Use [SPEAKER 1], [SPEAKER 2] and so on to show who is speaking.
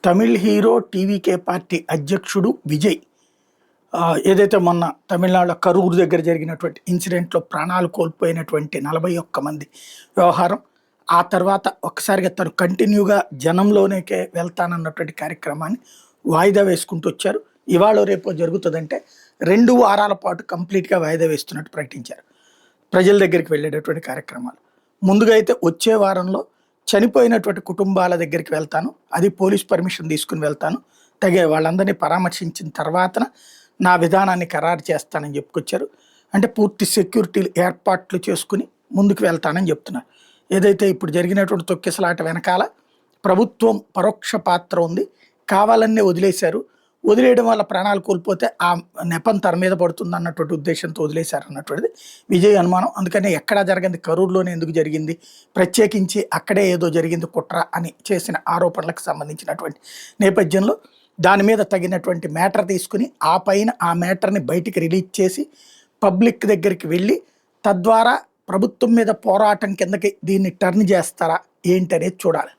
[SPEAKER 1] Tamil hero TVK party అధ్యక్షుడు విజయ్ ఏదైతే మొన్న తమిళనాడులో కరూరు దగ్గర జరిగినటువంటి ఇన్సిడెంట్లో ప్రాణాలు కోల్పోయినటువంటి 41 మంది వ్యవహారం, ఆ తర్వాత ఒక్కసారిగా తను కంటిన్యూగా జనంలోనేకే వెళ్తానన్నటువంటి కార్యక్రమాన్ని వాయిదా వేసుకుంటూ వచ్చారు. ఇవాళ రేపో జరుగుతుందంటే 2 వారాల పాటు కంప్లీట్గా వాయిదా వేస్తున్నట్టు ప్రకటించారు. ప్రజల దగ్గరికి వెళ్ళేటటువంటి కార్యక్రమాలు ముందుగా అయితే వచ్చే వారంలో చనిపోయినటువంటి కుటుంబాల దగ్గరికి వెళ్తాను, అది పోలీస్ పర్మిషన్ తీసుకుని వెళ్తాను, తగే వాళ్ళందరినీ పరామర్శించిన తర్వాతన నా విధానాన్ని ఖరారు చేస్తానని చెప్పుకొచ్చారు. అంటే పూర్తి సెక్యూరిటీ ఏర్పాట్లు చేసుకుని ముందుకు వెళ్తానని చెప్తున్నారు. ఏదైతే ఇప్పుడు జరిగినటువంటి తొక్కిసలాట వెనకాల ప్రభుత్వం పరోక్ష పాత్ర ఉంది, కావాలనే వదిలేశారు, వదిలేయడం వల్ల ప్రాణాలు కోల్పోతే ఆ నెపం తన మీద పడుతుంది అన్నటువంటి ఉద్దేశంతో వదిలేశారు అన్నటువంటిది విజయ్ అనుమానం. అందుకని ఎక్కడా జరగంది, కరూరులోనే ఎందుకు జరిగింది, ప్రత్యేకించి అక్కడే ఏదో జరిగింది కుట్ర అని చేసిన ఆరోపణలకు సంబంధించినటువంటి నేపథ్యంలో దాని మీద తగినటువంటి మ్యాటర్ తీసుకుని ఆ పైన ఆ మ్యాటర్ని బయటికి రిలీజ్ చేసి పబ్లిక్ దగ్గరికి వెళ్ళి తద్వారా ప్రభుత్వం మీద పోరాటం కిందకి దీన్ని టర్న్ చేస్తారా ఏంటి అనేది చూడాలి.